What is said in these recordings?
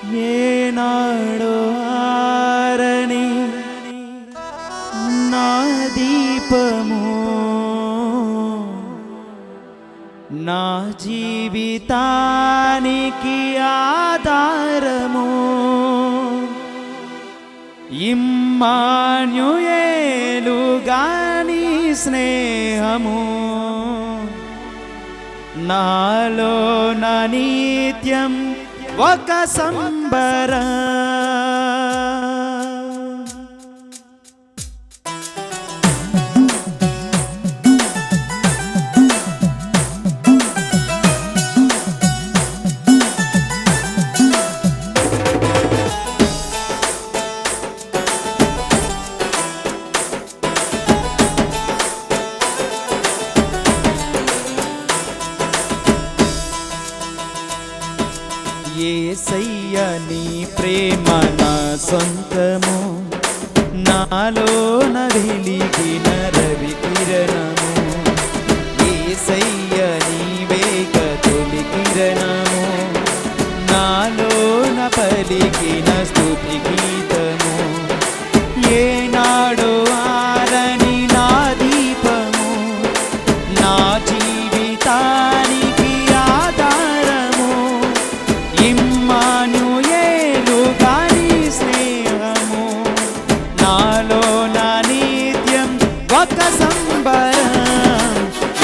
ఏనాడో ఆరని నా దీపము నా జీవితానికి ఆధారము ఇమ్మాన్యుయేలుగాని స్నేహము నాలో నా నిత్యం ఒక సంబరం. యేసయ్య నీ ప్రేమ నా సొంతము నాలోన వెలిగిన రవి కిరణము. యేసయ్య నీవేగ తొలి కిరణము నాలోన పలికిన స్తుతి గీతము. ఏనాడో ఆరని నా దీపము నా జీవితానికి ఆధారము ఇమ్మాన్యుయేలుగాని స్నేహము నాలో నా నిత్యం ఒక సంబరం.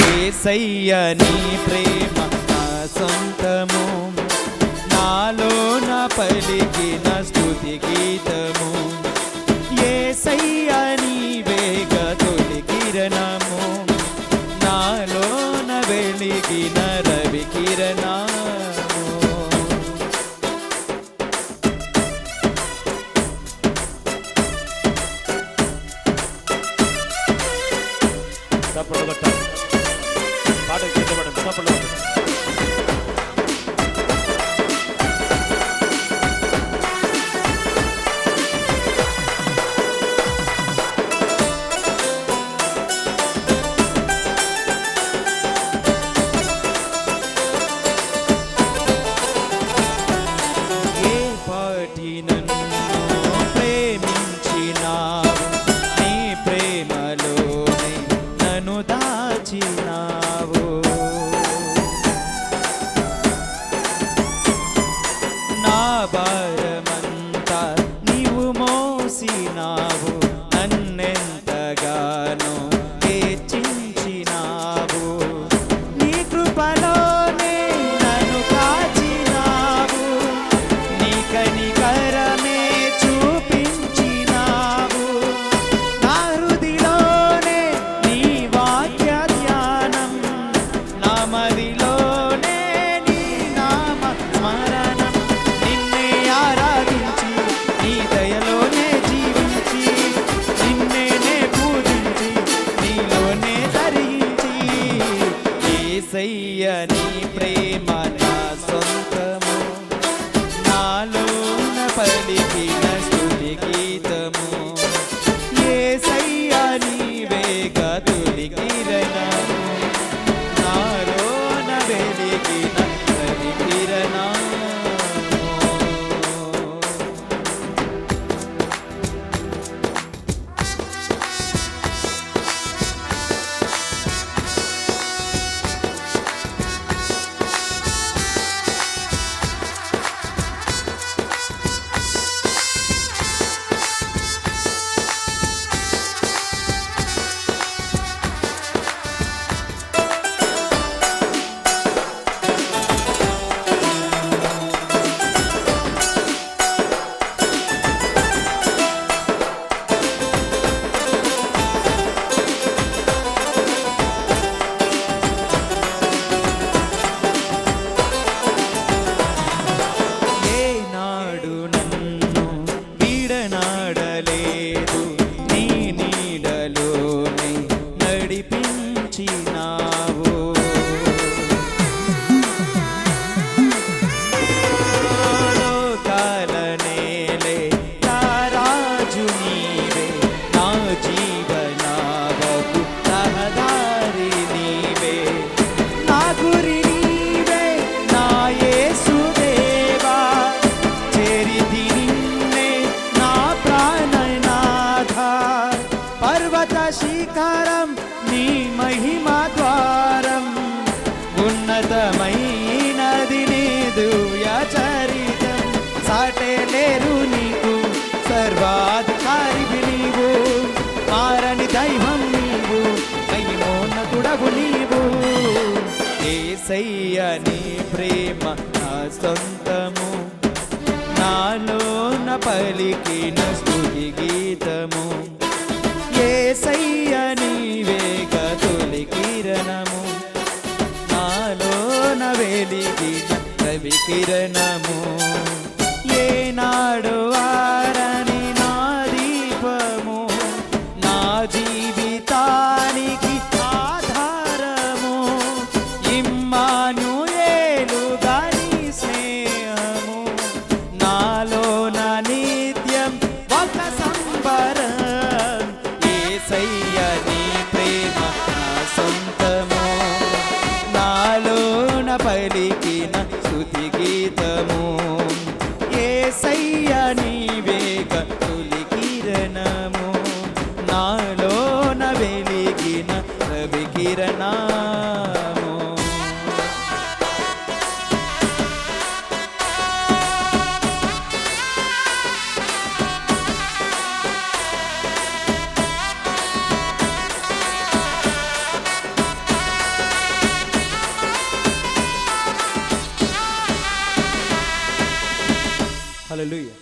యేసయ్య నీ ప్రేమ నా సొంతము నాలో నా పలికిన స్తుతి గీతము. యేసయ్య నీవేగ తొలి కిరణము నాలో నా వెలిగిన రవి కిరణము. చప్పట్లు కొట్టాలి, పాటకు సిద్ధపడండి, చప్పట్లు కొట్టండి. ఏ పాటి నన్ను ప్రేమించినావు నీ ప్రేమలోనే నన్ను దాచినావు. నా భారమంతా నీవు మోసినావు నన్నెంతగానో హెచ్చించినావు. నీ కృపలోనే నన్ను కాచినావు నీ కనికరమే చూపించినావు. నా హృదిలోనే నీ వాక్య ధ్యానం నా మదిలోనే నీ నామ స్మరణం. నిన్నే ఆరాధించి నీ దయలోనే జీవించి నిన్నే పూజించి నీలోనే ధరించి. యేసయ్య నీ ప్రేమ నా సొంతము నాలోన పలికిన స్తుతి గీతము. యేసయ్య నీవేగ తొలి కిరణము నాలోన వెలిగిన రవి కిరణము. ప్రేమ నా సొంతము, నాలోన పలికిన స్తుతి గీతము. యేసయ్య నీవేగ తొలి కిరణము, నాలోన వెలిగిన రవి కిరణము. ఏనాడు వారని నా దీపము, నా జీవితానికి ఆధారము. ఇమ్మానుయేలుగా నీ స్నేహము, నాలోన నిత్యం ఒక సంబరం. యేసయ్య నీ ప్రేమ నా సొంతము, నాలోన పలికిన స్తుతి గీతము. యేసయ్య నీవేగ తొలి కిరణము, నాలోన వెలిగిన రవి కిరణము. హల్లెలూయా.